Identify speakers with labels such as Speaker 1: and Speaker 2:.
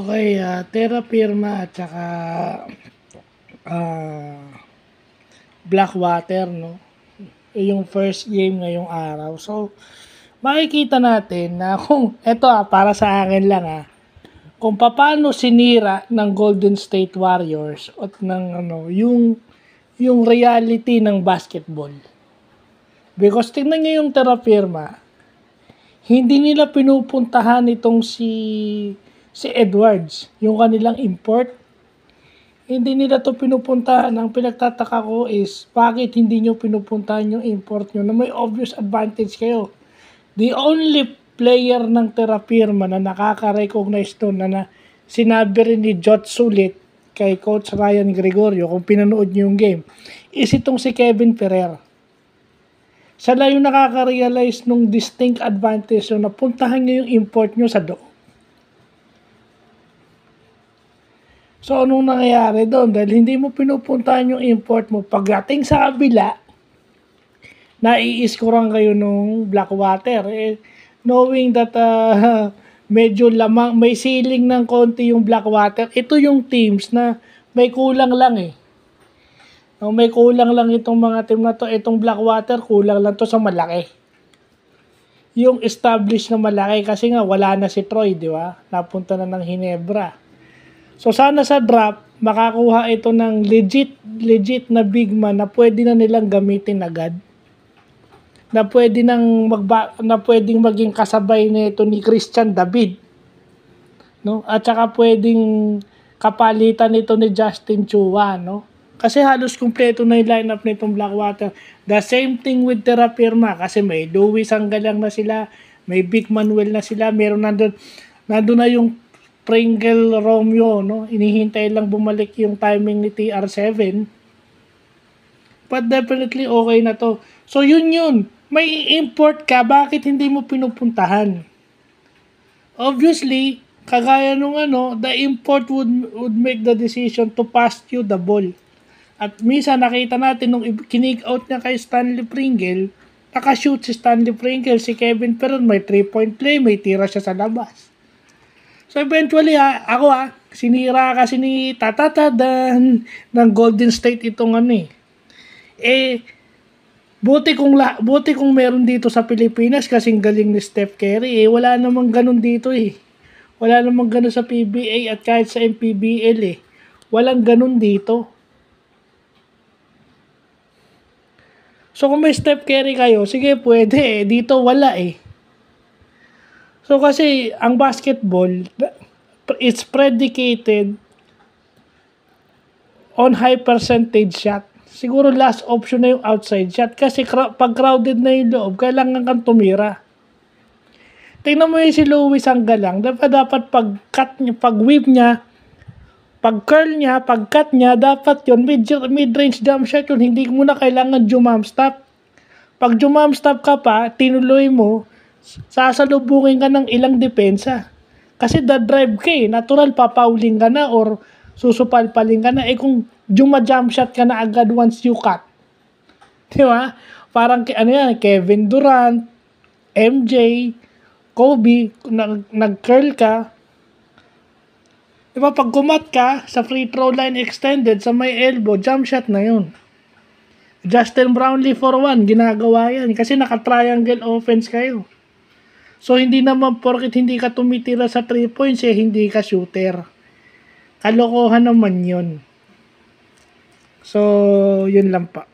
Speaker 1: Okay, Terra Firma at saka ah, Blackwater, no? Yung first game ngayong araw. So, makikita natin na kung, eto para sa akin lang kung paano sinira ng Golden State Warriors at ng yung reality ng basketball. Because tingnan nyo yung Terra Firma, hindi nila pinupuntahan itong si Edwards, yung kanilang import. Hindi nila to pinupuntahan. Ang pinagtataka ko is, bakit hindi nyo pinupuntahan yung import nyo na may obvious advantage kayo? The only player ng Terra Firma na nakaka-recognize to na sinabi rin ni Jot Sulit kay Coach Ryan Gregorio kung pinanood nyo yung game, is itong si Kevin Ferrer. Siya lang yung nakaka-realize nung distinct advantage na puntahan nyo yung import nyo sa do. So, anong nangyayari doon? Dahil hindi mo pinupuntahan yung import mo, pagdating sa kabila, nai-scorean kayo nung Blackwater. Knowing that medyo lamang, may ceiling ng konti yung Blackwater, ito yung teams na may kulang lang may kulang lang itong mga team na to. Itong Blackwater, kulang lang to sa malaki. Yung established na malaki, kasi nga wala na si Troy, di ba? Napunta na ng Hinebra. So sana sa draft, makakuha ito ng legit na big man na pwede na nilang gamitin agad. Na pwedeng maging kasabay nito ni Christian David. No? At saka pwedeng kapalitan nito ni Justin Chua, no? Kasi halos kumpleto na yung lineup nitong Blackwater. The same thing with Terra Firma kasi may Louis Sanggalang na sila, may Big Manuel na sila, meron nandun na yung Pringle Romeo, no? Inihintay lang bumalik yung timing ni TR7. But definitely okay na to. So yun. May import ka, bakit hindi mo pinupuntahan? Obviously, kagaya nung the import would make the decision to pass you the ball. At minsan nakita natin nung kinig out niya kay Stanley Pringle, nakashoot si Stanley Pringle, si Kevin Ferrer, may 3-point play, may tira siya sa labas. So eventually sinira kasi ni Tatatadan ng Golden State itong buti kung meron dito sa Pilipinas kasing galing ni Steph Curry wala namang ganun dito Wala namang ganun sa PBA at kahit sa MPBL Walang ganun dito. So kung may Steph Curry kayo, sige pwede dito wala So kasi ang basketball, it's predicated on high percentage shot. Siguro last option na yung outside shot kasi pag crowded na yung loob, kailangan kang tumira. Tingnan mo yung si Louis Sanggalang, dapat pag-cut niya, pag-whip niya, pag-curl niya, pag-cut niya, dapat yun, mid-range jump shot yun, hindi mo na kailangan jump stop. Pag jump stop ka pa, tinuloy mo, sasalubungin ka ng ilang depensa. Kasi drive ka natural papauling ka na or susupalpaling ka na. Kung jump shot ka na agad once you cut. Di ba? Parang Kevin Durant, MJ, Kobe, nag-curl ka. Di ba? Pag kumat ka sa free throw line extended sa may elbow, jump shot na yun. Justin Brownlee for 1, ginagawa yan. Kasi naka-triangle offense kayo. So, hindi naman porket hindi ka tumitira sa 3 points, hindi ka shooter. Kalokohan naman yun. So, yun lang pa.